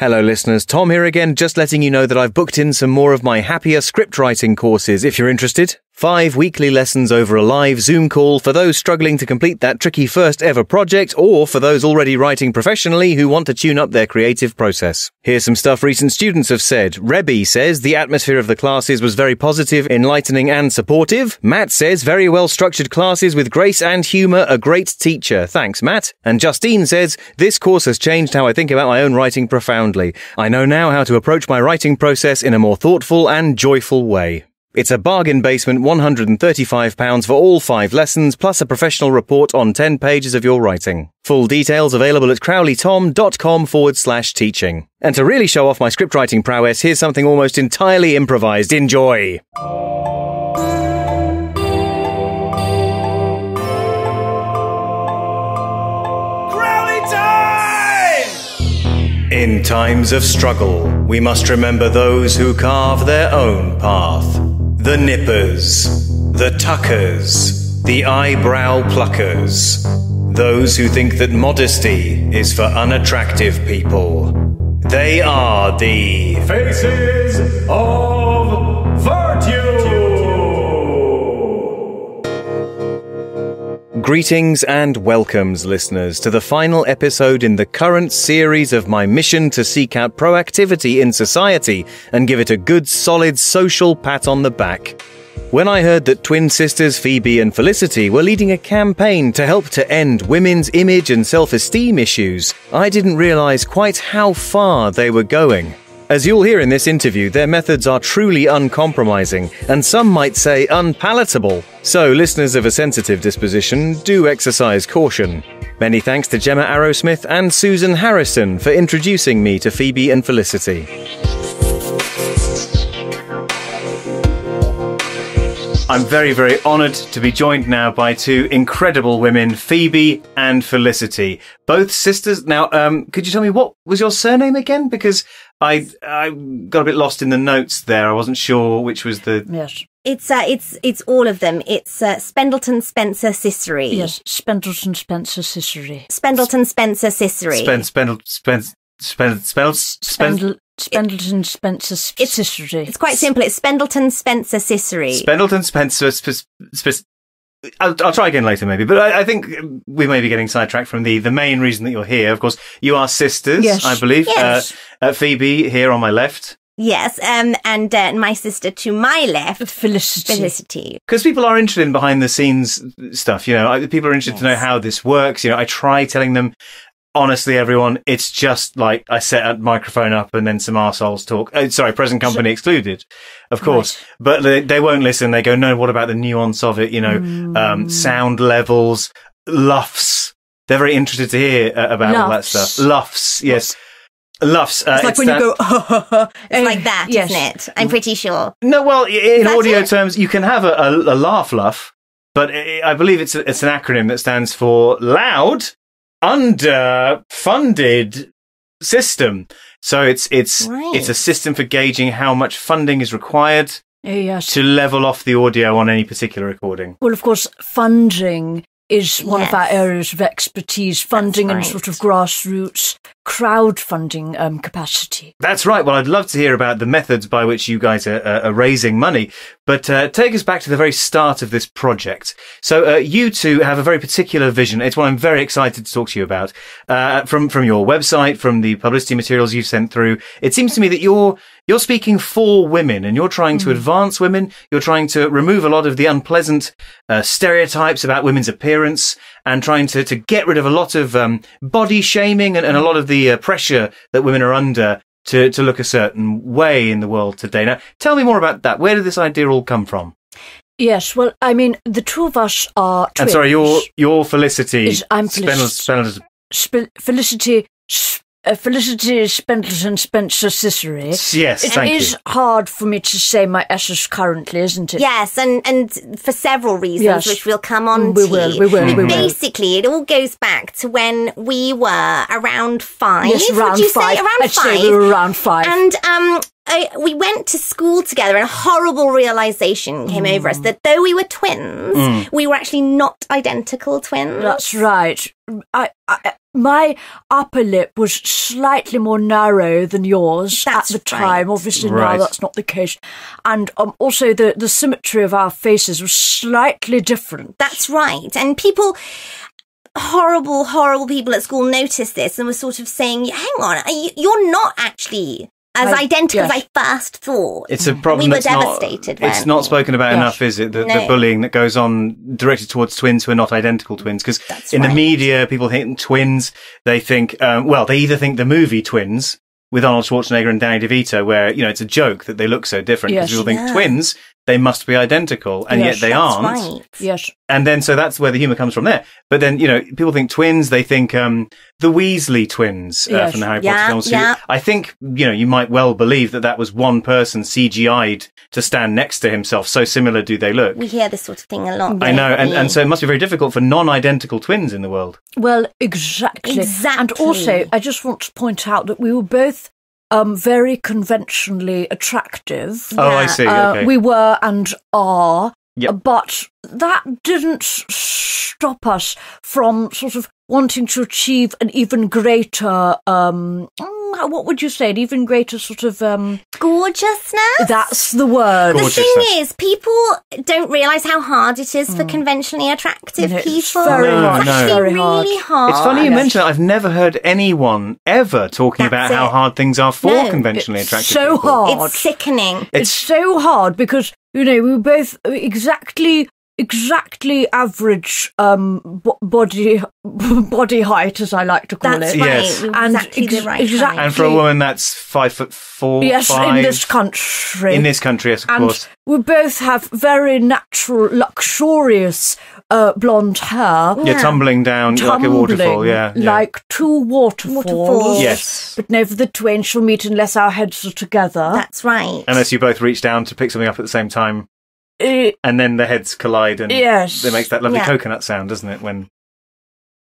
Hello listeners, Tom here again, just letting you know that I've booked in some more of my happier script writing courses if you're interested. 5 weekly lessons over a live Zoom call for those struggling to complete that tricky first ever project, or for those already writing professionally who want to tune up their creative process. Here's some stuff recent students have said. Rebby says the atmosphere of the classes was very positive, enlightening and supportive. Matt says very well structured classes with grace and humour, a great teacher. Thanks, Matt. And Justine says this course has changed how I think about my own writing profoundly. I know now how to approach my writing process in a more thoughtful and joyful way. It's a bargain basement £135 for all 5 lessons, plus a professional report on 10 pages of your writing. Full details available at crowleytom.com/teaching. And to really show off my script writing prowess, here's something almost entirely improvised. Enjoy! In times of struggle, we must remember those who carve their own path. The nippers, the tuckers, the eyebrow pluckers. Those who think that modesty is for unattractive people. They are the faces of virtue. Greetings and welcomes, listeners, to the final episode in the current series of my mission to seek out proactivity in society and give it a good, solid social pat on the back. When I heard that twin sisters Phoebe and Felicity were leading a campaign to help to end women's image and self-esteem issues, I didn't realise quite how far they were going. As you'll hear in this interview, their methods are truly uncompromising, and some might say unpalatable. So, listeners of a sensitive disposition, do exercise caution. Many thanks to Gemma Arrowsmith and Susan Harrison for introducing me to Phoebe and Felicity. I'm very, very honoured to be joined now by 2 incredible women, Phoebe and Felicity. Both sisters. Now, could you tell me what was your surname again? Because I got a bit lost in the notes there. I wasn't sure which was the... Yes. It's all of them. It's Spendleton Spencer Cicely. Yes, Spendleton Spencer Cicely. Spendleton Spencer Cicely. Spendleton Spencer Cicely. It's quite simple. It's Spendleton Spencer Cicely. Spendleton Spencer... I'll try again later, maybe. But I think we may be getting sidetracked from the main reason that you're here. Of course, you are sisters, yes. I believe. Yes. Phoebe here on my left. Yes, and my sister to my left, Felicity. Because people are interested in behind the scenes stuff, you know. People are interested to know how this works. You know, I try telling them, honestly, everyone, it's just like I set a microphone up and then some arseholes talk. Present company excluded, of course. Right. But they won't listen. They go, no, what about the nuance of it? You know, sound levels, luffs. They're very interested to hear about all that stuff. Luffs, yes. Luffs. It's like when you go, it's like that, yes. Isn't it? I'm pretty sure. No, well, in audio terms, you can have a laugh luff, but I believe it's an acronym that stands for loud, underfunded system. So it's a system for gauging how much funding is required to level off the audio on any particular recording. Well, of course, funding is one of our areas of expertise, funding and sort of grassroots crowdfunding capacity. That's right. Well, I'd love to hear about the methods by which you guys are raising money. But take us back to the very start of this project. So you two have a very particular vision. It's what I'm very excited to talk to you about. From your website, from the publicity materials you've sent through, it seems to me that you're speaking for women, and you're trying to advance women. You're trying to remove a lot of the unpleasant stereotypes about women's appearance, and trying to get rid of a lot of body shaming and a lot of the pressure that women are under to look a certain way in the world today. Now, tell me more about that. Where did this idea all come from? Yes, well, I mean, the 2 of us are twins. I'm sorry, you're Felicity. I'm Felicity. Felicity Spendleton Spencer Cicely. Yes, thank you. It is hard for me to say my S's currently, isn't it? Yes, and for several reasons, which we'll come on to. We will. Basically, it all goes back to when we were around 5. Yes, around 5. Around I'd 5. say we were around 5. And we went to school together, and a horrible realization came over us that though we were twins, we were actually not identical twins. That's right. My upper lip was slightly more narrow than yours at the time. Right. Obviously now that's not the case. And also the symmetry of our faces was slightly different. That's right. And people, horrible people at school noticed this and were sort of saying, hang on, you're not actually as identical as I first thought. It's a problem. We were devastated. It's not spoken about enough, is it? The bullying that goes on directed towards twins who are not identical twins. Because in the media, people think twins, they think, they either think the movie Twins with Arnold Schwarzenegger and Danny DeVito, where, it's a joke that they look so different. Because people think twins, they must be identical, and yet they aren't. Right. Yes. And then, so that's where the humour comes from there. But then, people think twins, they think, the Weasley twins, from the Harry Potter films. Yeah. I think, you might well believe that was one person CGI'd to stand next to himself. So similar do they look. We hear this sort of thing a lot. I know. And so it must be very difficult for non-identical twins in the world. Well, exactly. And also, I just want to point out that we were both very conventionally attractive. Oh, I see. Okay. We were and are. Yep. But that didn't stop us from sort of wanting to achieve an even greater, what would you say, an even greater sort of... gorgeousness? That's the word. The thing is, people don't realise how hard it is for conventionally attractive people. It's very hard. It's actually really hard. It's funny you mention that. I've never heard anyone ever talking about how hard things are for conventionally attractive people. It's so hard. It's sickening. It's so hard because, we were both exactly average body height, as I like to call That's it. right. Yes. And exactly the right height. And for a woman, that's 5'4". Yes, 5. in this country. In this country, yes, of course. We both have very natural, luxurious blonde hair. Yeah, tumbling down like a waterfall, yeah. Like two waterfalls. Yes. But never the twain shall meet unless our heads are together. That's right. Unless you both reach down to pick something up at the same time. And then the heads collide and it makes that lovely coconut sound, doesn't it, when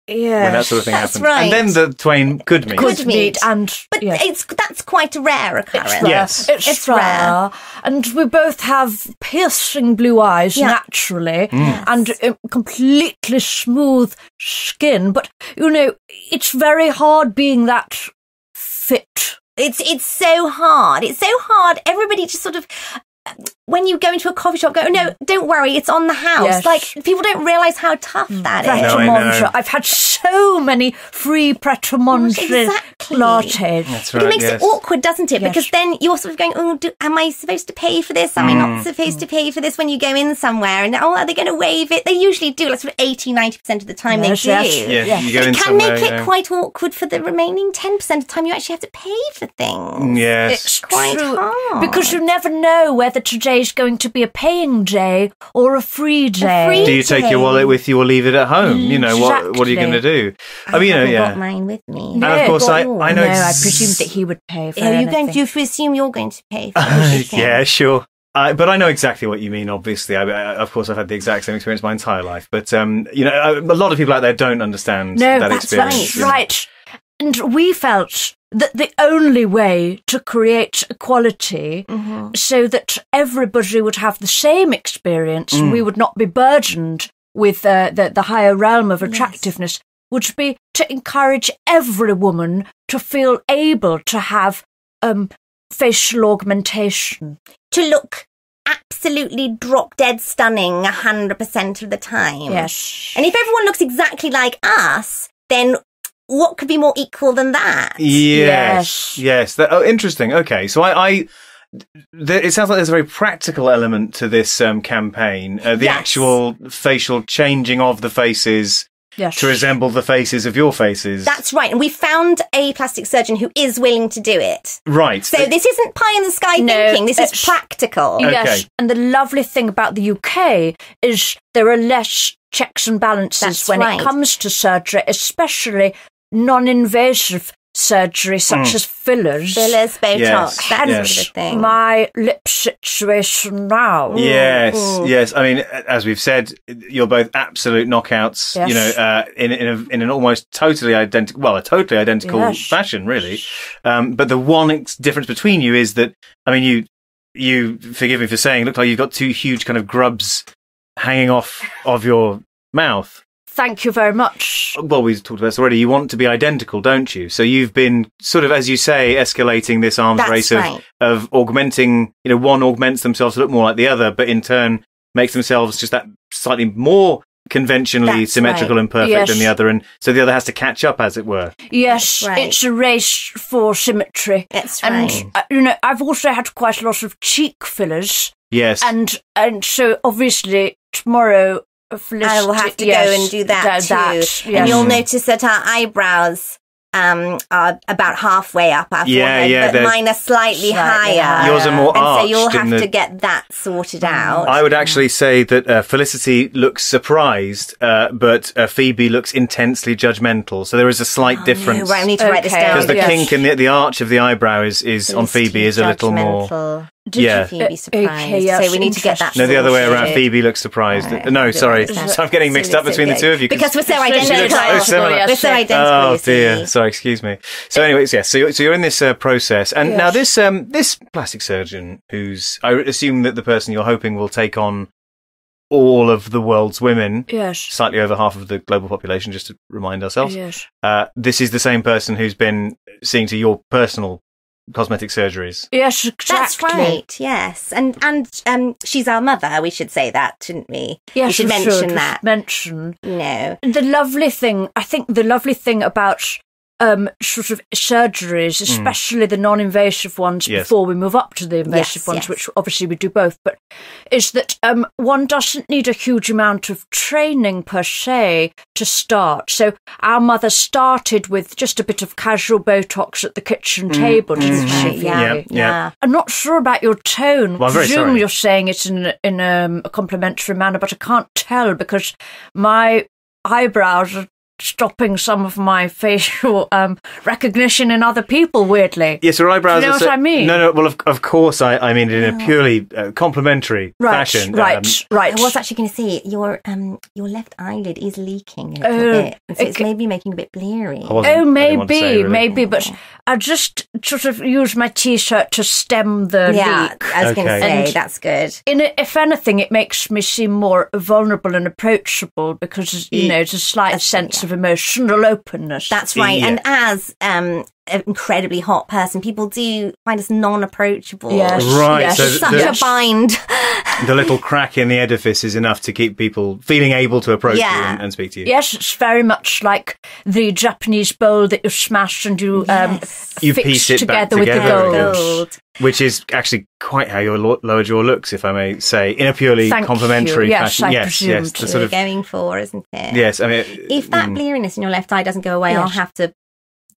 that sort of thing happens. Right. And then the twain could meet. Could meet. But that's quite a rare occurrence. It's rare. And we both have piercing blue eyes naturally and completely smooth skin. But, it's very hard being that fit. It's so hard. It's so hard. Everybody just sort of... When you go into a coffee shop, go, no, don't worry, it's on the house. Yes. Like, people don't realise how tough that is. No, I know. I've had so many free pret-a-manger lattes. That's right, it makes it awkward, doesn't it? Yes. Because then you're sort of going, am I supposed to pay for this? Am I not supposed to pay for this when you go in somewhere? And, are they going to waive it? They usually do, like sort of 80-90% of the time they do. Yeah, you go in It can somewhere, make it quite awkward for the remaining 10% of the time you actually have to pay for things. Yes. It's quite true, hard. because you never know whether today's going to be a paying day or a free day. Do you take your wallet with you or leave it at home? What are you going to do? I haven't got mine with me. And of course, I know. I presumed that he would pay for anything. Do you assume you're going to pay for everything? Yeah, sure. But I know exactly what you mean, obviously. Of course, I've had the exact same experience my entire life. But, a lot of people out there don't understand that experience. That's right. And we felt that the only way to create equality so that everybody would have the same experience and we would not be burdened with the higher realm of attractiveness would be to encourage every woman to feel able to have facial augmentation. To look absolutely drop-dead stunning 100% of the time. Yes. And if everyone looks exactly like us, then... what could be more equal than that? Yes. Interesting. Okay, so it sounds like there's a very practical element to this campaign. The actual facial changing of the faces to resemble the faces of your faces. That's right. And we found a plastic surgeon who is willing to do it. Right. So this isn't pie in the sky thinking. This is practical. Okay. Yes. And the lovely thing about the UK is there are less checks and balances when it comes to surgery, especially non-invasive surgery, such as fillers. Fillers, Botox, Yes, that yes. sort of thing. My lip situation now. Yes. I mean, as we've said, you're both absolute knockouts. Yes. You know, in an almost totally identical fashion, really. But the one difference between you is that, I mean, you forgive me for saying, look like you've got two huge kind of grubs hanging off of your mouth. Thank you very much. Well, we talked about this already. You want to be identical, don't you? So you've been sort of, as you say, escalating this arms race of augmenting, one augments themselves to look more like the other, but in turn makes themselves just that slightly more conventionally symmetrical and perfect than the other. And so the other has to catch up, as it were. Yes, it's a race for symmetry. That's right. And, I've also had quite a lot of cheek fillers. Yes. And so obviously tomorrow, I will have to go and do that too. Yes. And you'll notice that our eyebrows are about halfway up our forehead, but mine are slightly higher. Yours are more arched. And so you'll have to get that sorted out. I would actually say that Felicity looks surprised, but Phoebe looks intensely judgmental. So there is a slight difference. No, right, I need to write this down. Because the kink and the arch of the eyebrow is on Phoebe is a little more... Did Phoebe surprised? So we need to get that. No, the other way around. Phoebe looks surprised. Right. No, sorry. So I'm getting mixed up between the two of you. Because we're so identical. We're so identical. Oh dear. Sorry, excuse me. So anyways, yes. So you're in this process, and now this plastic surgeon, who's, I assume that the person you're hoping will take on all of the world's women, slightly over half of the global population, just to remind ourselves. Yes. This is the same person who's been seeing to your personal cosmetic surgeries. Yes, exactly. That's right. Yes, and she's our mother. We should say that, shouldn't we? Yes, we should mention that. No. The lovely thing about sort of surgeries, especially the non-invasive ones, before we move up to the invasive ones, which obviously we do both, but is that one doesn't need a huge amount of training per se to start. So our mother started with just a bit of casual Botox at the kitchen table, didn't she? Yeah. I'm not sure about your tone. Well, I presume you're saying it in a complimentary manner, but I can't tell because my eyebrows are stopping some of my facial recognition in other people, weirdly. Yes, her eyebrows. Do you know what I mean? No. Well, of course, I mean it in a purely complimentary fashion. Right. I was actually going to say your left eyelid is leaking a little bit, so it's maybe making a bit bleary. Maybe, but I just sort of use my t-shirt to stem the leak. I was going to say that's good. If anything, it makes me seem more vulnerable and approachable because there's a slight sense of emotional openness. That's right. Yeah. And as an incredibly hot person, people do find us non-approachable. Yes. Right. Yes. So such a bind. The little crack in the edifice is enough to keep people feeling able to approach you and speak to you. Yes, it's very much like the Japanese bowl that you smash and you piece it together back with the gold. Which is actually quite how your lower jaw looks, if I may say, in a purely complimentary fashion. Yes, the sort of going for, isn't it? Yes, I mean, if that bleariness in your left eye doesn't go away, I'll have to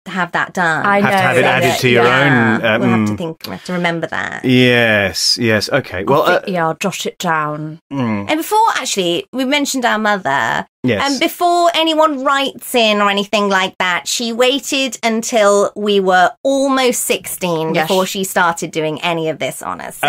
have that done. I know. Have to have it added to your own. We'll have to remember that. Yes. Okay. Well, I'll jot it down. And before, actually, we mentioned our mother. Yes. And before anyone writes in or anything like that, she waited until we were almost 16 before she started doing any of this on us. So,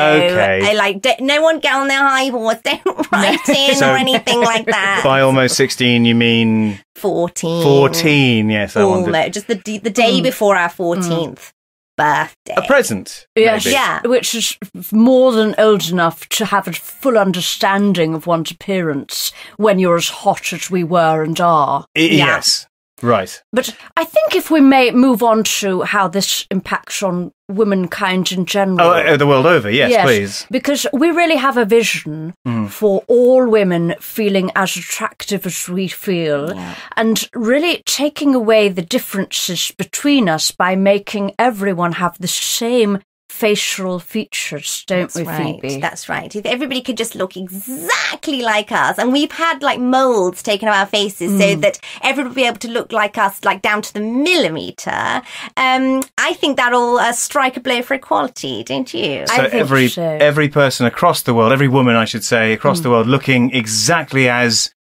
no one get on their high horse, don't write in or anything like that. By almost 16, you mean 14. 14, yes. Almost, just the day before our 14th. Birthday. A present. Yes, maybe. yeah. Which is more than old enough to have a full understanding of one's appearance when you're as hot as we were and are. Yes. Right. But I think if we may move on to how this impacts on womankind in general. Oh, the world over, yes, please. Because we really have a vision for all women feeling as attractive as we feel and really taking away the differences between us by making everyone have the same facial features, don't we, Phoebe? That's right. If everybody could just look exactly like us, and we've had like molds taken of our faces so that everybody would be able to look like us, like down to the millimetre, I think that'll strike a blow for equality, don't you? So every person across the world, every woman, I should say, across the world, looking exactly as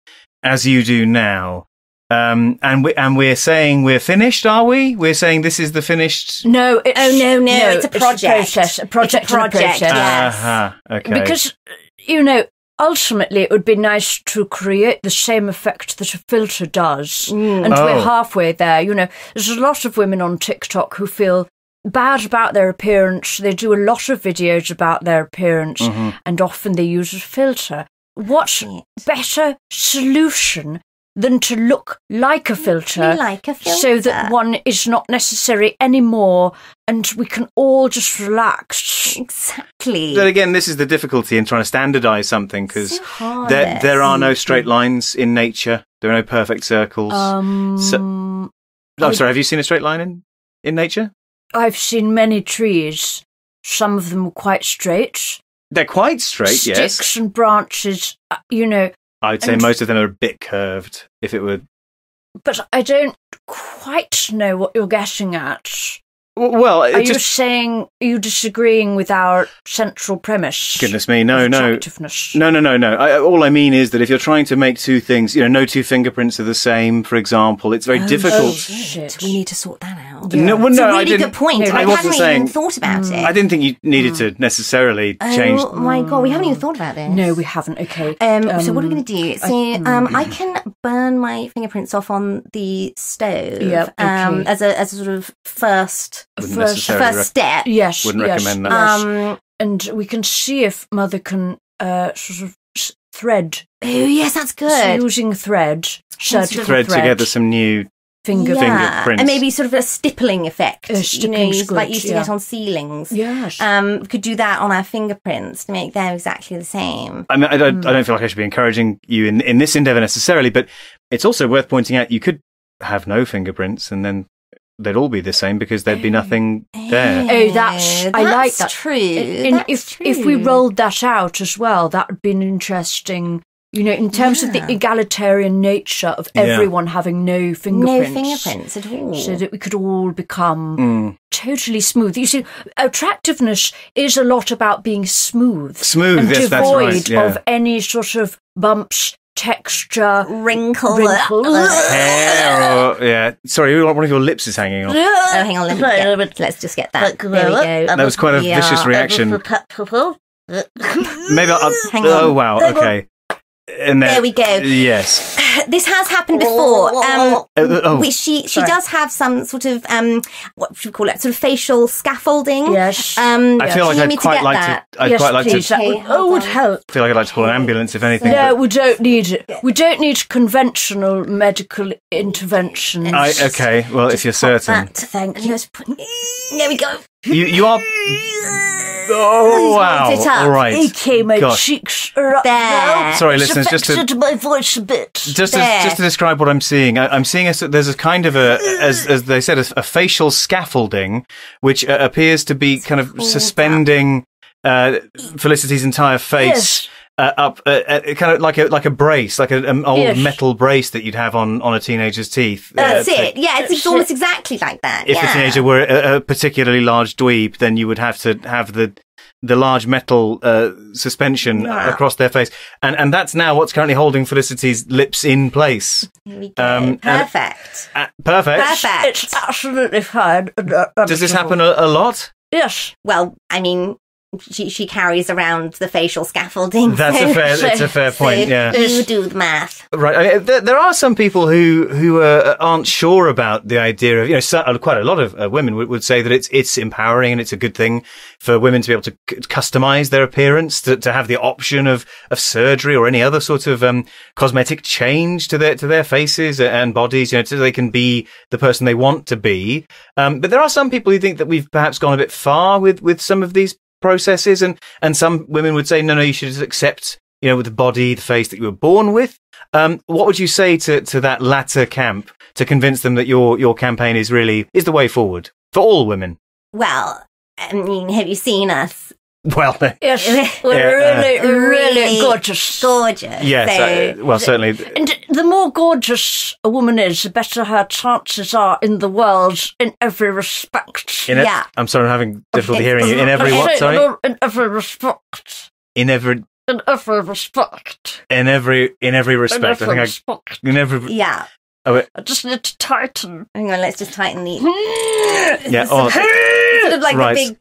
you do now, And we're saying we're finished, are we? We're saying this is the finished... No. No, it's a project. A project. Yes. Okay. Because, ultimately it would be nice to create the same effect that a filter does. And we're halfway there. There's a lot of women on TikTok who feel bad about their appearance. They do a lot of videos about their appearance, and often they use a filter. What better solution than to look like a filter, so that one is not necessary anymore and we can all just relax. Exactly. But again, this is the difficulty in trying to standardise something, because there are no straight lines in nature. There are no perfect circles. I'm sorry, have you seen a straight line in nature? I've seen many trees. Some of them are quite straight. They're quite straight, yes. Sticks and branches, I'd say most of them are a bit curved, if it were... But I don't quite know what you're getting at. Well, are you disagreeing with our central premise? Goodness me, no. Attractiveness? No. All I mean is that if you're trying to make two things, no two fingerprints are the same, for example, it's very difficult. Oh, shit. We need to sort that out. Yeah. No, it's a really good point. I hadn't even thought about it. I didn't think you needed to necessarily change. Oh my God, we haven't even thought about this. No, we haven't. Okay. So what are we going to do? So I can burn my fingerprints off on the stove. Yep, okay. As a sort of first step. Yes. Wouldn't recommend that. And we can see if Mother can sort of thread. Oh yes, that's good. So using thread, surgical thread together some new fingerprints, and maybe sort of a stippling effect. Good, like you used to get on ceilings. Yes. We could do that on our fingerprints to make them exactly the same. I mean, I don't feel like I should be encouraging you in this endeavour necessarily, but it's also worth pointing out you could have no fingerprints and then they'd all be the same because there'd be nothing there. Oh, I like that. True. If we rolled that out as well, that would be an interesting, in terms of the egalitarian nature of everyone having no fingerprints. No fingerprints at all. So that we could all become totally smooth. You see, attractiveness is a lot about being smooth. Smooth, yes, that's right. Devoid of any sort of bumps, texture, wrinkle. Hair, sorry, one of your lips is hanging off. Oh, hang on, let's just get that. There we go. That was quite a vicious reaction. Maybe hang on. Oh wow, okay. And there we go. Yes. This has happened before. She does have some sort of what should we call it? Sort of facial scaffolding. Yes. I feel like I'd quite like to. Would help. I feel like I'd like to call an ambulance if anything. No, we don't need it. We don't need conventional medical interventions. Okay. Well, if you're certain. Thank you. There we go. You are. Oh wow! All right. Okay, my cheeks are up there. Sorry, listeners. Just to my voice a bit. Just to describe what I'm seeing. I'm seeing there's a kind of as they said, a facial scaffolding, which appears to be kind of suspending Felicity's entire face. Up, kind of like a brace, like an old metal brace that you'd have on a teenager's teeth. That's it. Yeah, it's almost exactly like that. If the teenager were a particularly large dweeb, then you would have to have the large metal suspension across their face, and that's now what's currently holding Felicity's lips in place. Here we go. Perfect. Perfect. It's absolutely fine. Does this happen a lot? Yes. Well, I mean, she carries around the facial scaffolding. It's a fair point. Yeah, you do the math, right? I mean, there are some people who aren't sure about the idea of quite a lot of women would say that it's empowering and it's a good thing for women to be able to customize their appearance, to have the option of surgery or any other sort of cosmetic change to their faces and bodies, so they can be the person they want to be. But there are some people who think that we've perhaps gone a bit far with some of these processes, and some women would say no, you should just accept with the body, the face that you were born with. What would you say to that latter camp to convince them that your campaign is the way forward for all women? Well, I mean, have you seen us? Well, yes, we're really gorgeous. Yes, certainly. And the more gorgeous a woman is, the better her chances are in the world in every respect. I'm sorry, I'm having difficulty hearing you. In every what? Sorry. In every respect. In every respect. Yeah. I just need to tighten. Hang on, let's just tighten the... Yeah, sort of like a big...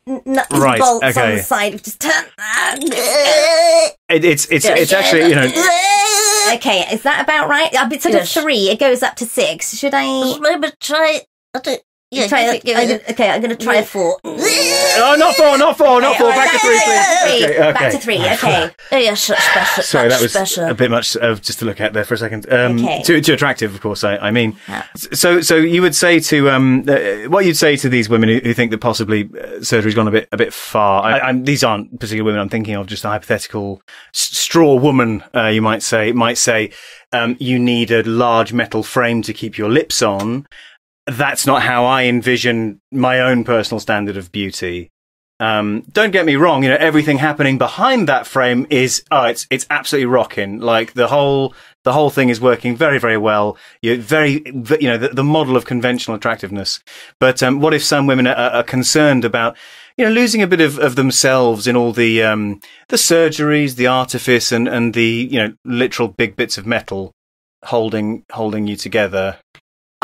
bolts on the side. Just turn... It's actually, you know... Okay, is that about right? It's sort of 3. It goes up to 6. Should I... Maybe try... Yeah, okay, I'm going to try a 4. Oh, not 4. Back to 3, please. Okay. Back to 3, okay. Oh, yes, that's better. Sorry, that was better. a bit much just to look at there for a second. Okay. Too attractive, of course, I mean. Yeah. So you would say to, what you'd say to these women who think that possibly surgery's gone a bit far. These aren't particular women I'm thinking of, just a hypothetical straw woman, you might say, you need a large metal frame to keep your lips on. That's not how I envision my own personal standard of beauty. Don't get me wrong, you know, everything happening behind that frame is, it's absolutely rocking. Like the whole thing is working very, very well. You're very, you know, the model of conventional attractiveness. But, what if some women are concerned about, you know, losing a bit of themselves in all the surgeries, the artifice and the, you know, literal big bits of metal holding you together?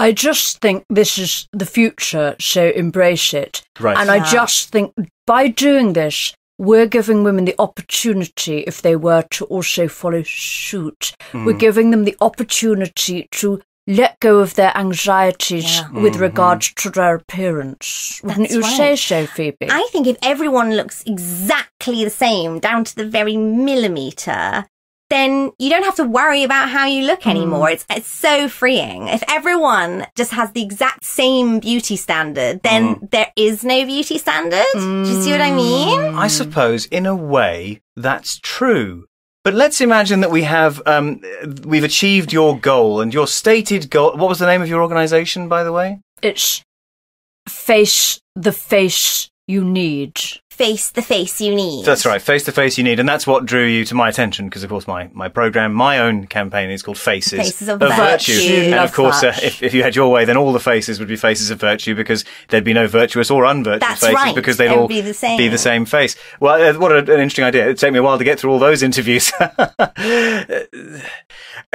I just think this is the future, so embrace it. Right. And I just think by doing this, we're giving women the opportunity, if they were to also follow suit, we're giving them the opportunity to let go of their anxieties with regards to their appearance. Wouldn't you say so, Phoebe? I think if everyone looks exactly the same, down to the very millimetre, then you don't have to worry about how you look anymore. It's so freeing. If everyone just has the exact same beauty standard, then there is no beauty standard. Do you see what I mean? I suppose, in a way, that's true. But let's imagine that we have, we've achieved your goal, and your stated goal. What was the name of your organisation, by the way? It's Face the Face You Need. Face the face you need. That's right, face the face you need. And that's what drew you to my attention, because, of course, my programme, my own campaign is called Faces of Virtue. And, of course, if you had your way, then all the faces would be faces of virtue, because there'd be no virtuous or unvirtuous faces, because they'd all be the same face. Well, what an interesting idea. It'd take me a while to get through all those interviews.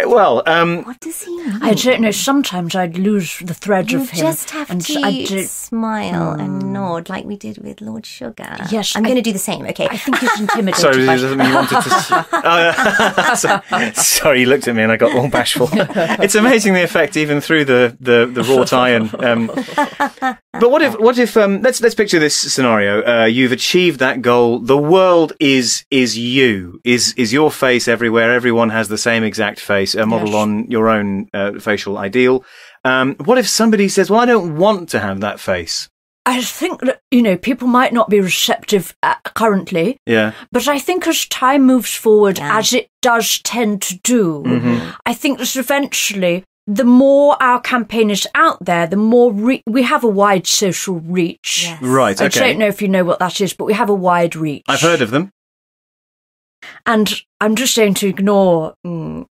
Well, what does he mean? I don't know. Sometimes I'd lose the thread of him. You just have to smile and nod like we did with Lord Sugar. Yes, I'm going to do the same. Okay. I think he's intimidated. Sorry, is there something you wanted to? Sorry, you looked at me and I got all bashful. It's amazing the effect, even through the wrought iron. But what if let's picture this scenario. You've achieved that goal. The world is you. Is your face everywhere? Everyone has the same exact face, modelled on your own facial ideal. What if somebody says, "Well, I don't want to have that face"? I think that, you know, people might not be receptive currently. Yeah. But I think as time moves forward, as it does tend to do, I think that eventually, the more our campaign is out there, the more we have a wide social reach. Yes. Right, okay. I don't know if you know what that is, but we have a wide reach. I've heard of them. And I'm just going to ignore...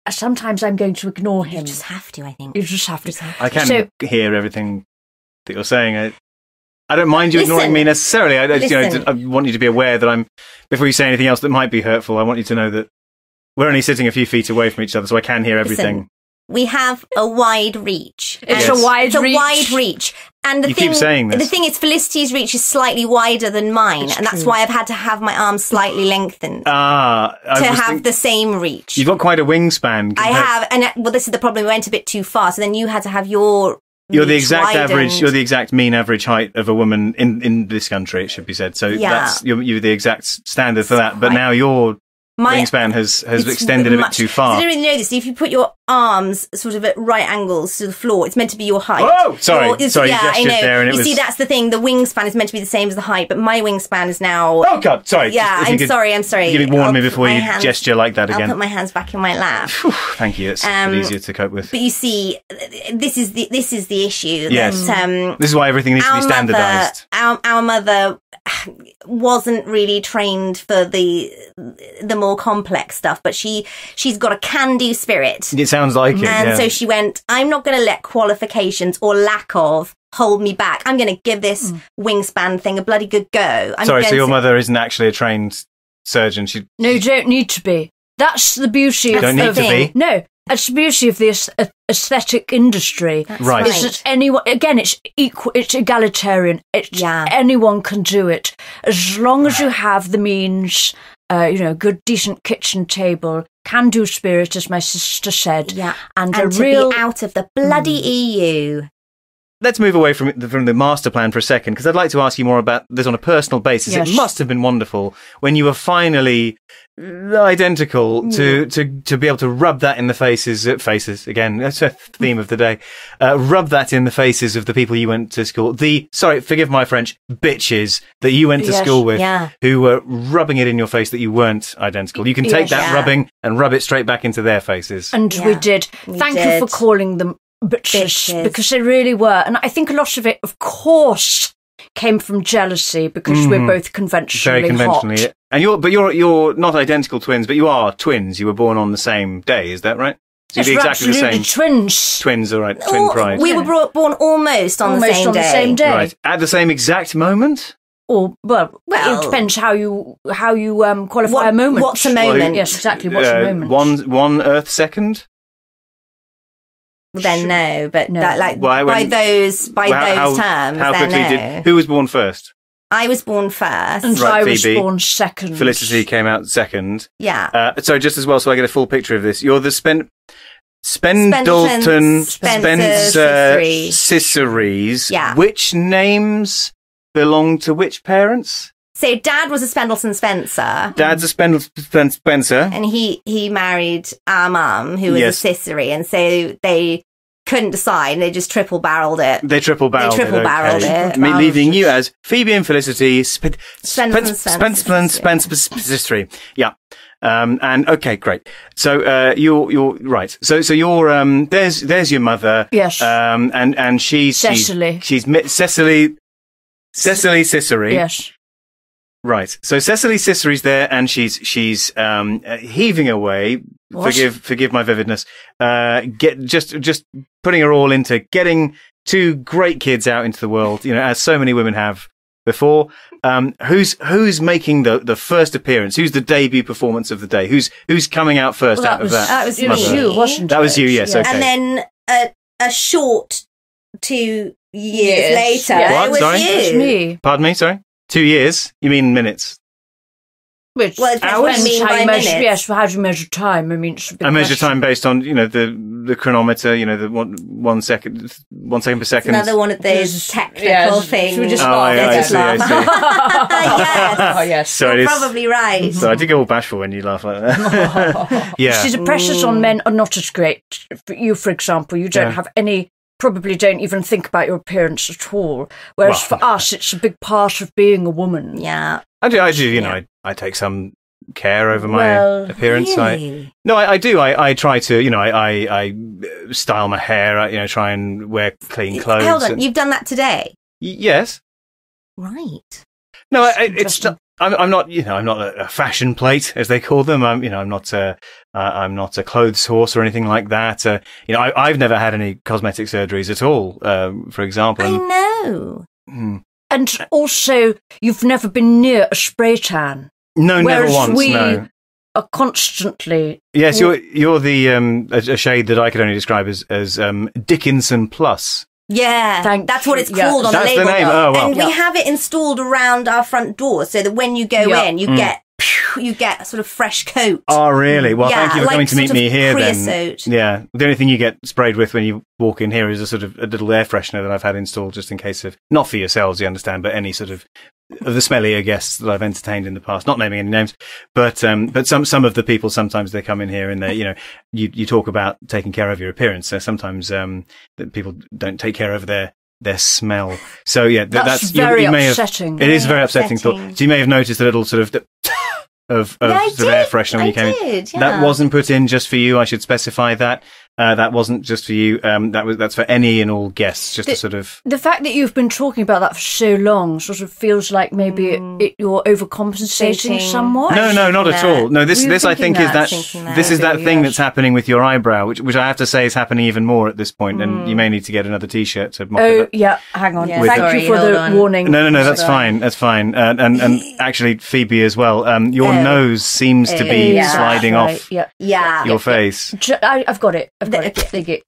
sometimes I'm going to ignore him. You just have to, I think. You just have to. I can hear everything that you're saying. I don't mind you ignoring me necessarily. I want you to be aware that before you say anything else that might be hurtful, I want you to know that we're only sitting a few feet away from each other, so I can hear everything. We have a wide reach. It's a wide reach. And the keep saying this. The thing is, Felicity's reach is slightly wider than mine, that's why I've had to have my arms slightly lengthened to have the same reach. You've got quite a wingspan. I have, and this is the problem. We went a bit too far, so then you had to have your... You're the exact average. You're the exact mean average height of a woman in this country. It should be said. So you're the exact standard for that. But now your wingspan has extended a bit too far. I don't really know this. If you put your arms sort of at right angles to the floor, it's meant to be your height. Oh, sorry. You gestured there, and you see, that's the thing. The wingspan is meant to be the same as the height, but my wingspan is now. Oh God, sorry. Yeah, I'm sorry. You could warn me before you gesture like that again. I'll put my hands back in my lap. Thank you. It's a bit easier to cope with. But you see, this is the issue. Yes. This is why everything needs to be standardised. Our mother wasn't really trained for the more complex stuff, but she's got a can-do spirit. It sounds like it. And so she went, I'm not going to let qualifications or lack of hold me back. I'm going to give this wingspan thing a bloody good go. So your mother isn't actually a trained surgeon? No, you don't need to be. That's the beauty of... Don't need to be? No. It's the beauty of this aesthetic industry. That's right. Is that anyone, again, it's equal, it's egalitarian. Anyone can do it. As long as you have the means, good, decent kitchen table, can-do spirit, as my sister said. Yeah. And to be out of the bloody EU. Let's move away from the master plan for a second, because I'd like to ask you more about this on a personal basis. Yes. It must have been wonderful when you were finally identical to be able to rub that in the faces again. That's a theme of the day. Rub that in the faces of the people you went to school. Sorry, forgive my French, bitches that you went to school with, who were rubbing it in your face that you weren't identical. You can take that rubbing and rub it straight back into their faces. And we did. Thank you for calling them bitches, because they really were. And I think a lot of it, of course, came from jealousy, because we're both conventionally very conventionally hot. And you're not identical twins, but you are twins. You were born on the same day, is that right? So yes, exactly the same. Twins, all right. Twin pride. We were born almost on the same day. Right. At the same exact moment? Or well, it depends how you qualify a moment. What's a moment? Well, yes, exactly. What's a moment? One Earth second. Then no, but no. By those terms, how then quickly no. Who was born first? I was born first. And I was born second. Felicity came out second. Yeah. So just as well, so I get a full picture of this. You're the Spendleton Spencer Ciceres. Yeah. Which names belong to which parents? So Dad was a Spendleton Spencer. Dad's a Spendleton Spencer. And he married our mum, who was a Cicero, and so they couldn't decide, and they just triple-barreled it. They triple-barreled it. Leaving you as Phoebe and Felicity Spendleton Spencer. Yeah. And okay, great. So you're right. So you're there's your mother. Yes. And she's Cecily. She's Cecily Cicero. Yes. Right. So Cecily Cicero's there, and she's heaving away. What? Forgive my vividness. Just putting her all into getting two great kids out into the world, as so many women have before. Who's making the first appearance? Who's the debut performance of the day? Who's coming out first out of that? That was you, wasn't it? That was you, yes. Okay. And then a short 2 years later, it was you. It was me. Pardon me, sorry? 2 years? You mean minutes? Which hours? Yes, how do you measure time? I mean, I measure time based on the chronometer. The 1 second per second. It's another one of those technical things. Should we just I see. Yes. Yes. So you're probably right. So I do get all bashful when you laugh like that. Yeah. The pressures on men are not as great. For you, for example, you don't have any. Probably don't even think about your appearance at all. Whereas for us, it's a big part of being a woman. Yeah. I do. I take some care over my appearance. Really? I do. I try to. I style my hair. Try and wear clean clothes. Hold on, you've done that today? Yes. Right. No, it's not. I'm not. I'm not a fashion plate, as they call them. I'm not a clothes horse or anything like that. I've never had any cosmetic surgeries at all. For example. I know. And also, you've never been near a spray tan. No, never once. We no. are constantly. Yes, you're the a shade that I could only describe as Dickinson Plus. Yeah, that's what it's called on the label. That's the name. Oh, well. And we have it installed around our front door, so that when you go in, you get a sort of fresh coat. Oh, really? Well, thank you for coming to meet me here creosote. Then. Yeah. The only thing you get sprayed with when you walk in here is a sort of a little air freshener that I've had installed just in case of, not for yourselves, you understand, but any sort of the smellier guests that I've entertained in the past, not naming any names, but some of the people, sometimes they come in here and they, you talk about taking care of your appearance. So sometimes, that people don't take care of their smell. So yeah, that's very upsetting. It is very upsetting thought. So you may have noticed a little sort of of air freshener when you came in. Yeah. That wasn't put in just for you. I should specify that. That wasn't just for you. That's for any and all guests. Just to sort of the fact that you've been talking about that for so long sort of feels like maybe you're overcompensating somewhat. No, not at all. No, this I think is that this is that thing that's happening with your eyebrow, which I have to say is happening even more at this point, and you may need to get another T-shirt to mop it up. Yeah, hang on. Yeah, Thank you for the warning. No, that's fine. That's fine. And actually, Phoebe as well. Your nose seems to be sliding off your face. I've got it.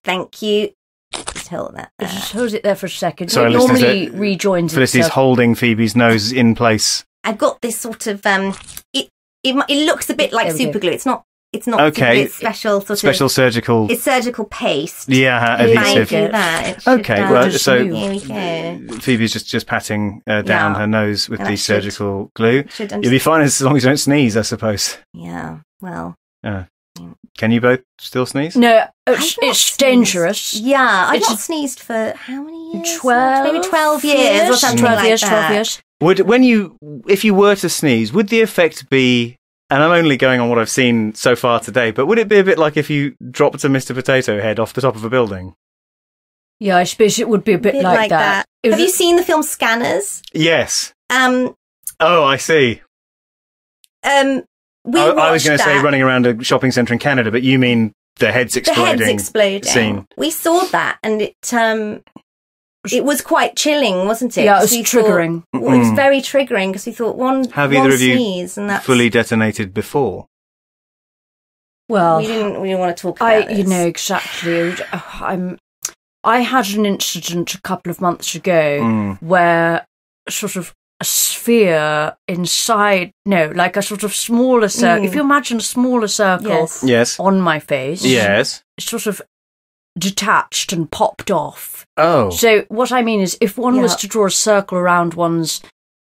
Thank you. Just hold that there. Just hold it there for a second. Sorry, it normally rejoins Felicity's holding Phoebe's nose in place. I've got this sort of it looks a bit like super glue. It's not okay. It's special surgical. It's surgical paste. Yeah, adhesive. Okay, well, so here we go. Phoebe's just patting down her nose with the surgical glue. You'll be fine as long as you don't sneeze, I suppose. Yeah. Well. Can you both still sneeze? No, it's dangerous. Yeah, I've not sneezed for how many years? 12, maybe 12 years or something 12 like years, that. 12 years. If you were to sneeze, would the effect be? And I'm only going on what I've seen so far today, but would it be a bit like if you dropped a Mr. Potato Head off the top of a building? Yeah, I suppose it would be a bit like that. Have you seen the film Scanners? Yes. Oh, I see. I was going to say running around a shopping centre in Canada, but you mean the heads exploding. The heads exploding scene. We saw that, and it was quite chilling, wasn't it? Yeah, it was triggering. It was very triggering because we thought one sneeze and that's fully detonated before. Well, we didn't want to talk about this. You know exactly. I had an incident a couple of months ago where sort of a sphere inside, like a sort of smaller circle. If you imagine a smaller circle on my face, sort of detached and popped off. Oh. So what I mean is if one was to draw a circle around one's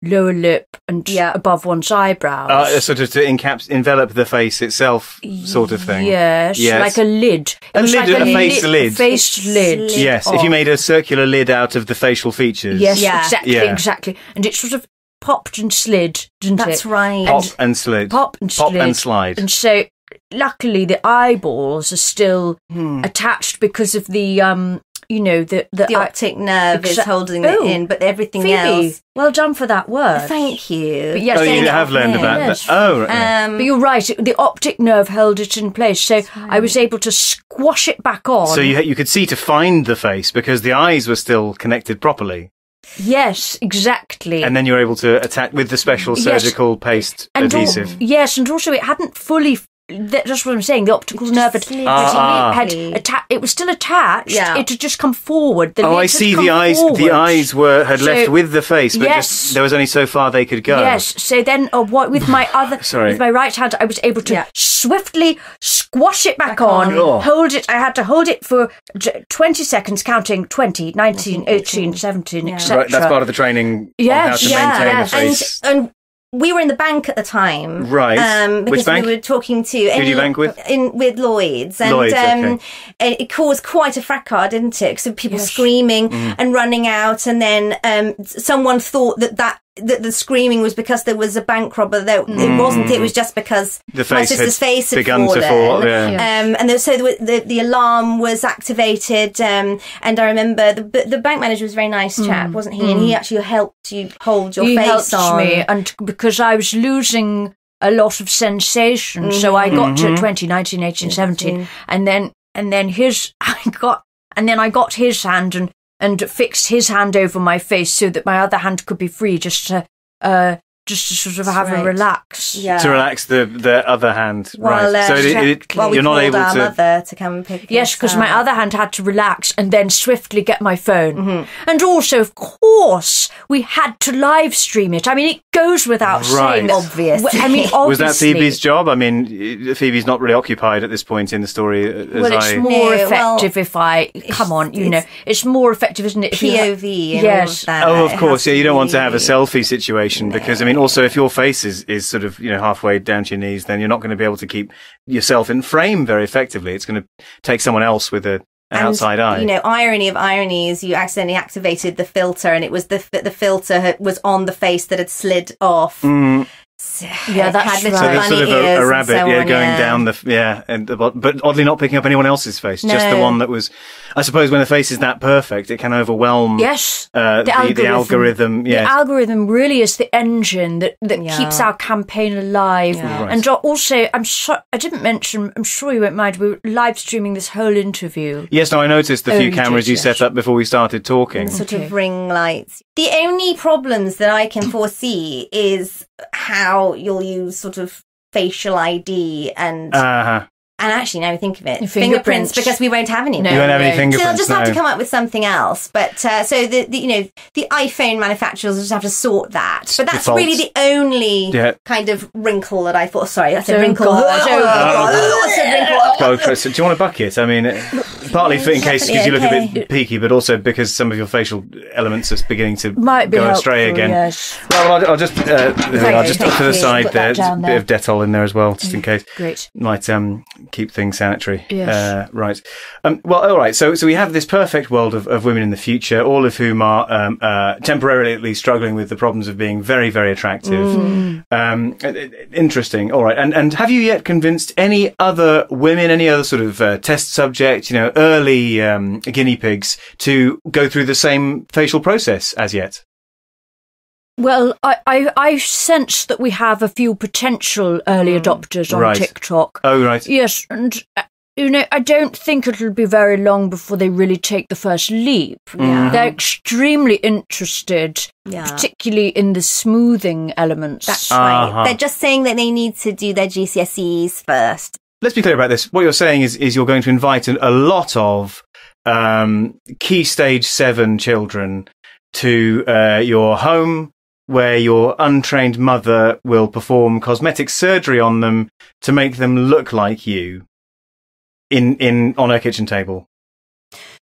lower lip and above one's eyebrows. Sort of to envelop the face itself sort of thing. Yes. Like a lid. A face lid. A face lid. Yes, if you made a circular lid out of the facial features. Yes, exactly. And it sort of popped and slid, didn't it? That's right. Pop and slid. Pop and slide. And so luckily the eyeballs are still attached because of the the optic nerve is holding it in, but everything else. Well done for that word. Thank you. But yes, you have learned about that. Oh, right. But you're right. The optic nerve held it in place, so I was able to squash it back on. So you could see to find the face because the eyes were still connected properly. Yes, exactly. And then you were able to attach with the special surgical paste adhesive. Yes, and also it hadn't fully. That's what I'm saying. The optical nerve had it was still attached. Yeah. It had just come forward. I see. The eyes had left with the face, but just, there was only so far they could go. Yes. So then, with my with my right hand, I was able to swiftly squash it back on. Hold it. I had to hold it for 20 seconds, counting 20, 19, 18, 17, etc. Right, that's part of the training. On how to maintain the face. And we were in the bank at the time, right? Because Which bank? We were talking to who do you bank with? With Lloyd's, and Lloyd's, it caused quite a fracas, didn't it? So people screaming and running out, and then someone thought that the screaming was because there was a bank robber. It wasn't. It was just because my sister's face had begun fallen. To fall. Yeah. And so the alarm was activated. And I remember the bank manager was a very nice chap, wasn't he? And he actually helped you hold your face on. He helped me, and because I was losing a lot of sensation, so I got to 20, 19, 18, 17, and then I got his hand and fixed his hand over my face so that my other hand could be free, just to sort of have a relax. Yeah. To relax the other hand. Well, right. So you're not able our mother to come and pick Yes, because my other hand had to relax and then swiftly get my phone. And also, of course, we had to live stream it. I mean, it goes without saying. Obvious. I mean, obviously. Was that Phoebe's job? I mean, Phoebe's not really occupied at this point in the story. It's more effective if I... Come on, it's more effective, isn't it? POV and yes. all of that. Oh, of course. Yeah, you don't want to have a selfie situation because, I mean, also if your face is sort of, halfway down to your knees, then you're not going to be able to keep yourself in frame very effectively. It's going to take someone else with an outside eye. Irony of ironies, you accidentally activated the filter and it was the filter was on the face that had slid off. Yeah, that's had little right. bunny So there's sort of ears a and rabbit, so on, going down the, but oddly not picking up anyone else's face, just the No. one that was. I suppose when the face is that perfect, it can overwhelm. Yes, the algorithm. Yes. The algorithm really is the engine that keeps our campaign alive. Yeah. Right. And also, I didn't mention. I'm sure you won't mind. We were live streaming this whole interview. Yes, no, I noticed the few you cameras did, you yes. set up before we started talking. sort of ring lights. The only problems that I can foresee is how you'll use sort of facial ID and actually, now we think of it, fingerprints, because we won't have any. No. You won't have any So fingerprints. they'll just have to come up with something else. But so the iPhone manufacturers will just have to sort that. But that's Default. really the only kind of wrinkle that I thought. Sorry, that's a wrinkle. Wrinkle. Go, Chris, do you want a bucket? I mean, partly in case because you look a bit peaky, but also because some of your facial elements are beginning to Might be go helpful, astray again. Yes. Well, I'll just put to the side Put there. that down A bit there. of Dettol in there as well, just in case. Great. Might keep things sanitary. Yes. Right. Well, all right. So we have this perfect world of women in the future, all of whom are temporarily at least struggling with the problems of being very, very attractive. Interesting. All right. And have you yet convinced any other women, any other sort of test subject, early guinea pigs to go through the same facial process as yet? Well, I sense that we have a few potential early adopters on TikTok. Oh, right. Yes, and I don't think it'll be very long before they really take the first leap. Yeah. They're extremely interested, particularly in the smoothing elements. That's right. They're just saying that they need to do their GCSEs first. Let's be clear about this. What you're saying is you're going to invite a lot of key stage 7 children to your home, where your untrained mother will perform cosmetic surgery on them to make them look like you on her kitchen table.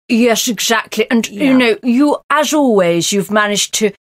Yes, exactly. And, you, as always, you've managed to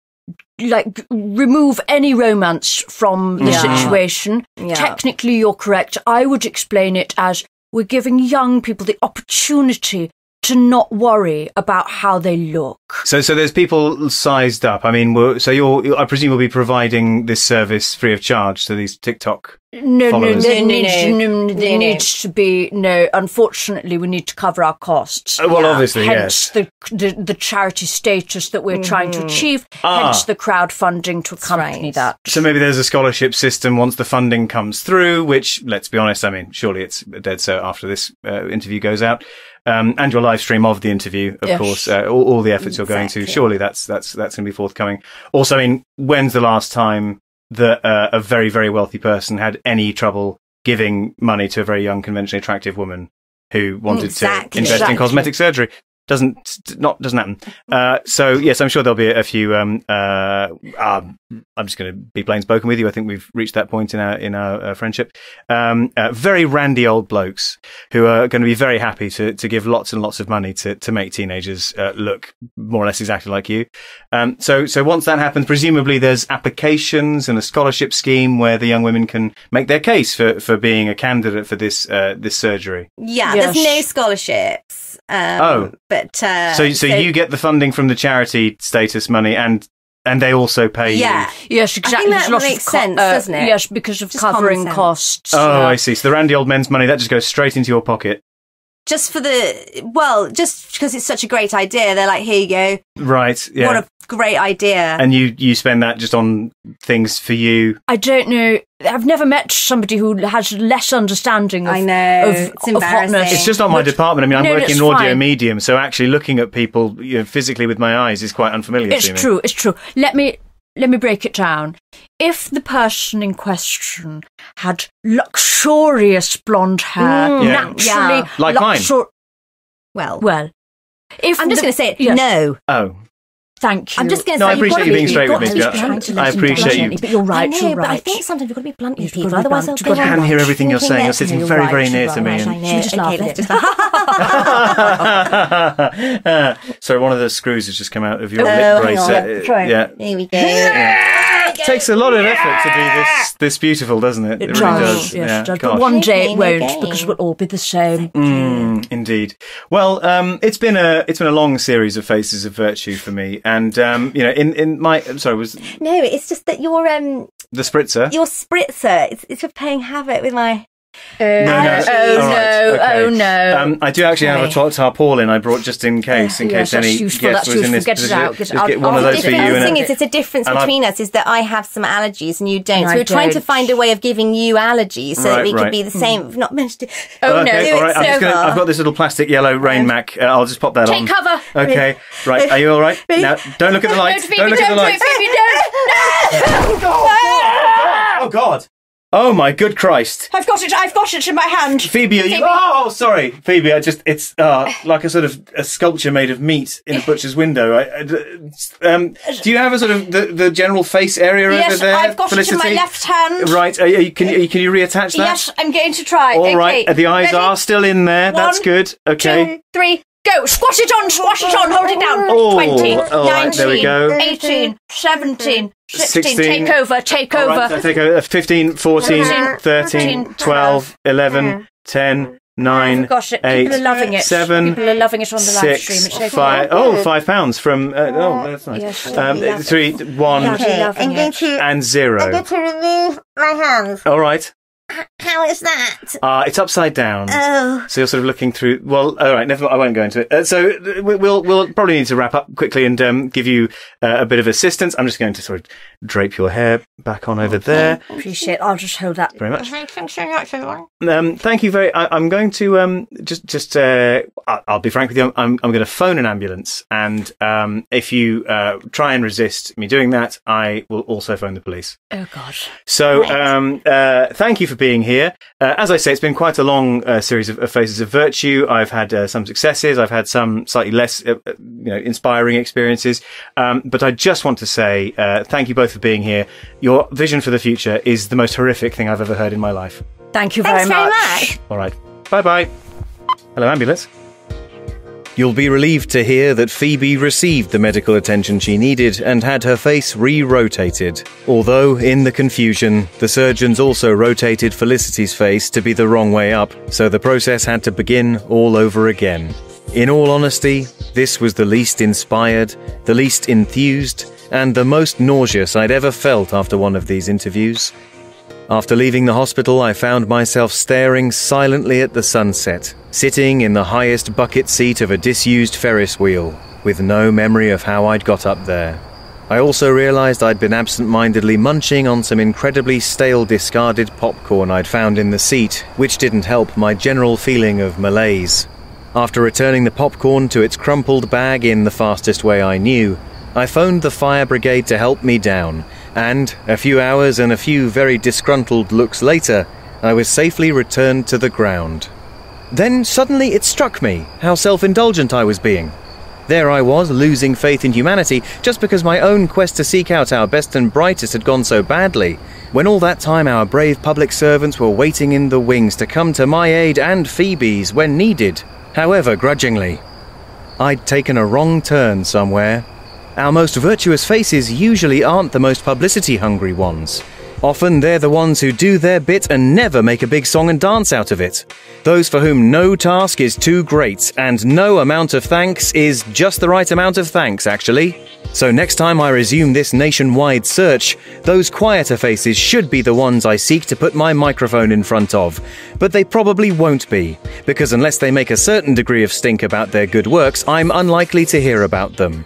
remove any romance from the situation. Yeah. Technically, you're correct. I would explain it as we're giving young people the opportunity to not worry about how they look. So there's people sized up. I mean, I presume you'll be providing this service free of charge to these TikTok followers. There needs to be unfortunately, we need to cover our costs. Well, obviously, hence the charity status that we're trying to achieve. Hence the crowdfunding to accompany that. So maybe there's a scholarship system once the funding comes through. Which, let's be honest, I mean, surely it's dead cert after this interview goes out. And your live stream of the interview, of course, all the efforts you're going to. Surely that's going to be forthcoming. Also, I mean, when's the last time that a very, very wealthy person had any trouble giving money to a very young, conventionally attractive woman who wanted to invest in cosmetic surgery? Doesn't happen. So yes, I'm sure there'll be a few. I'm just going to be plain spoken with you. I think we've reached that point in our friendship. Very randy old blokes who are going to be very happy to give lots and lots of money to make teenagers look more or less exactly like you. So once that happens, presumably there's applications and a scholarship scheme where the young women can make their case for being a candidate for this surgery. Yeah, there's no scholarships. But so you get the funding from the charity status money, and they also pay you. Yes, exactly. I think that makes sense, doesn't it? Yes, because of just covering costs. Oh, I see. So the randy old men's money that just goes straight into your pocket. Just just because it's such a great idea, they're like, here you go. Right. Yeah. What a great idea. And you spend that just on things for you. I don't know. I've never met somebody who has less understanding of, it's of hotness. It's just not my department. I mean, I'm working in audio medium, so actually looking at people physically with my eyes is quite unfamiliar to me. It's true. Let me break it down. If the person in question had luxurious blonde hair, naturally like mine. Well, if I'm just going to say it. No. Oh. Thank you. I'm just going to say, I appreciate you being straight with me. I appreciate you. But you're right. I know, but I think sometimes you've got to be blunt with people, otherwise they'll I can hear everything you're saying. You're sitting very, very near to me. So one of the screws has just come out of your lip bracer. Yeah. Here we go. It takes a lot of effort to do this beautiful, doesn't it? It really does. Yes, it does. But one day it won't, because we'll all be the same. Indeed. Well, it's been a long series of Faces of Virtue for me, and in my no, it's just that The spritzer? Your spritzer. It's for playing havoc with my... Oh no! I do actually have a tarpaulin I brought just in case any guest was in this position. Just get one of those for you. The thing is, it's a difference between us is that I have some allergies and you don't. So we're trying to find a way of giving you allergies so that we could be the same. We've not managed to. All right. I've got this little plastic yellow rain mac. I'll just pop that on. Take cover. Okay. Right. Are you all right? Now, don't look at the lights. Don't look at the lights. Oh God. Oh my good Christ! I've got it in my hand. Phoebe, are you? Oh, sorry, Phoebe. It's like a sort of a sculpture made of meat in a butcher's window. Do you have a sort of the general face area over there? Yes, I've got it in my left hand. Right. Can you reattach that? Yes, I'm going to try. All right. The eyes are still in there. That's good. Okay. 2, 3. Go! Squash it on, hold it down. 20, 19, there we go. 18, 17, 16, take over. Right, take over. 15, 14, 13, 12, 11, 10, 9, gosh, 8, people are loving it. 7, people are loving it on the live stream. It's 5. Oh, £5 from. That's nice. Yes, 3, 1, and 0. I'm going to remove my hands. All right. How is that? It's upside down. Oh. So you're sort of looking through. Well, all right. Never mind. I won't go into it. So we'll probably need to wrap up quickly and give you a bit of assistance. I'm just going to sort of drape your hair back on over there. Appreciate it. I'll just hold that. Very much. Thanks so much, everyone. Thank you very. I'm going to I'll be frank with you. I'm going to phone an ambulance, and if you try and resist me doing that, I will also phone the police. Oh God. So thank you for being here. As I say, it's been quite a long series of Faces of Virtue. I've had some successes. I've had some slightly less, inspiring experiences. But I just want to say thank you both for being here. Your vision for the future is the most horrific thing I've ever heard in my life. Thank you very much. All right. Bye-bye. Hello, ambulance. You'll be relieved to hear that Phoebe received the medical attention she needed and had her face re-rotated. Although, in the confusion, the surgeons also rotated Felicity's face to be the wrong way up, so the process had to begin all over again. In all honesty, this was the least inspired, the least enthused, and the most nauseous I'd ever felt after one of these interviews. After leaving the hospital, I found myself staring silently at the sunset, sitting in the highest bucket seat of a disused Ferris wheel, with no memory of how I'd got up there. I also realized I'd been absent-mindedly munching on some incredibly stale discarded popcorn I'd found in the seat, which didn't help my general feeling of malaise. After returning the popcorn to its crumpled bag in the fastest way I knew, I phoned the fire brigade to help me down, and, a few hours and a few very disgruntled looks later, I was safely returned to the ground. Then suddenly it struck me how self-indulgent I was being. There I was, losing faith in humanity just because my own quest to seek out our best and brightest had gone so badly, when all that time our brave public servants were waiting in the wings to come to my aid and Phoebe's when needed, however grudgingly. I'd taken a wrong turn somewhere. Our most virtuous faces usually aren't the most publicity-hungry ones. Often they're the ones who do their bit and never make a big song and dance out of it. Those for whom no task is too great, and no amount of thanks is just the right amount of thanks, actually. So next time I resume this nationwide search, those quieter faces should be the ones I seek to put my microphone in front of. But they probably won't be, because unless they make a certain degree of stink about their good works, I'm unlikely to hear about them.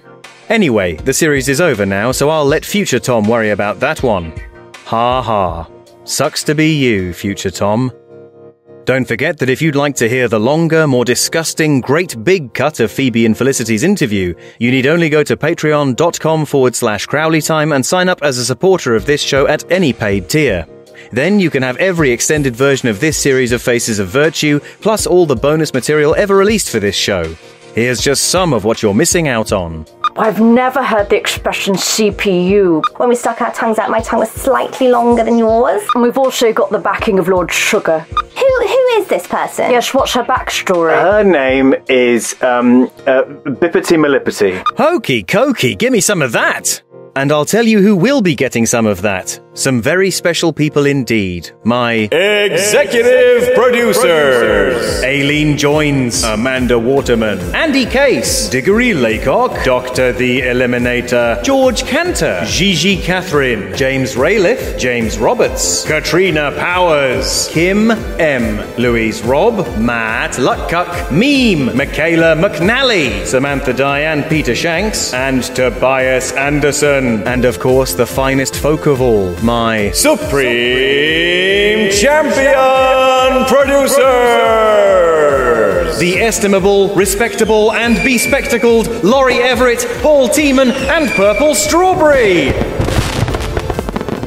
Anyway, the series is over now, so I'll let future Tom worry about that one. Ha ha. Sucks to be you, future Tom. Don't forget that if you'd like to hear the longer, more disgusting, great big cut of Phoebe and Felicity's interview, you need only go to patreon.com/CrowleyTime and sign up as a supporter of this show at any paid tier. Then you can have every extended version of this series of Faces of Virtue, plus all the bonus material ever released for this show. Here's just some of what you're missing out on. I've never heard the expression CPU. When we stuck our tongues out, my tongue was slightly longer than yours. And we've also got the backing of Lord Sugar. Who is this person? Yes, what's her backstory? Her name is Bippity Malippity. Hokey cokey, give me some of that! And I'll tell you who will be getting some of that. Some very special people indeed. My executive producers: Aileen Joins, Amanda Waterman, Andy Case, Diggory Laycock, Dr. the Eliminator, George Cantor, Gigi Catherine, James Rayliff, James Roberts, Katrina Powers, Kim M, Louise Robb, Matt Lutcuck, Meme, Michaela McNally, Samantha Diane Peter Shanks, and Tobias Anderson. and of course the finest folk of all, my Supreme Champion Producers! The estimable, respectable, and bespectacled Laurie Everett, Paul Tiemann, and Purple Strawberry!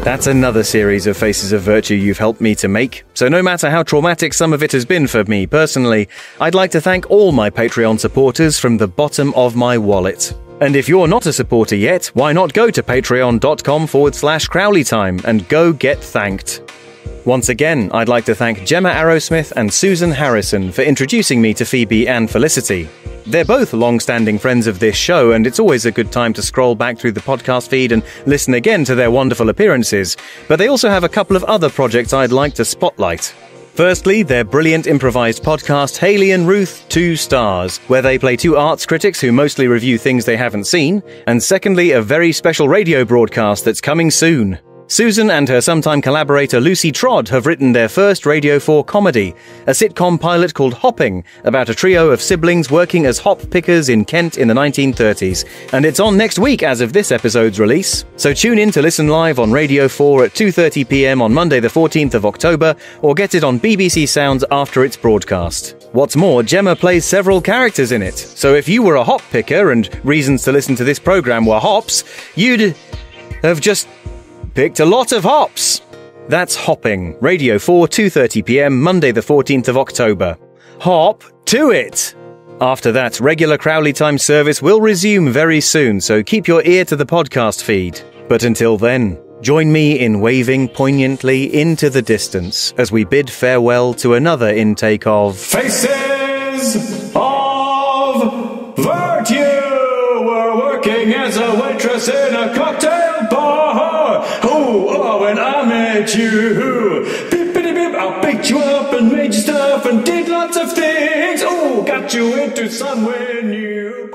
That's another series of Faces of Virtue you've helped me to make. So no matter how traumatic some of it has been for me personally, I'd like to thank all my Patreon supporters from the bottom of my wallet. And if you're not a supporter yet, why not go to patreon.com/CrowleyTime and go get thanked. Once again, I'd like to thank Gemma Arrowsmith and Susan Harrison for introducing me to Phoebe and Felicity. They're both long-standing friends of this show, and it's always a good time to scroll back through the podcast feed and listen again to their wonderful appearances. But they also have a couple of other projects I'd like to spotlight. Firstly, their brilliant improvised podcast, Haley and Ruth, 2 stars, where they play 2 arts critics who mostly review things they haven't seen. And secondly, a very special radio broadcast that's coming soon. Susan and her sometime collaborator Lucy Trodd have written their first Radio 4 comedy, a sitcom pilot called Hopping, about a trio of siblings working as hop pickers in Kent in the 1930s. And it's on next week as of this episode's release. So tune in to listen live on Radio 4 at 2:30 p.m. on Monday the 14th of October, or get it on BBC Sounds after its broadcast. What's more, Gemma plays several characters in it. So if you were a hop picker and reasons to listen to this program were hops, you'd have just picked a lot of hops. That's Hopping, Radio 4, 2:30 p.m, Monday the 14th of October. Hop to it! After that, regular Crowley Time service will resume very soon, so keep your ear to the podcast feed. But until then, join me in waving poignantly into the distance as we bid farewell to another intake of Faces of Virtue! We're working as a waitress in a cocktail bar. Oh, when I met you, beep, I picked you up and made you stuff and did lots of things. Oh, got you into somewhere new.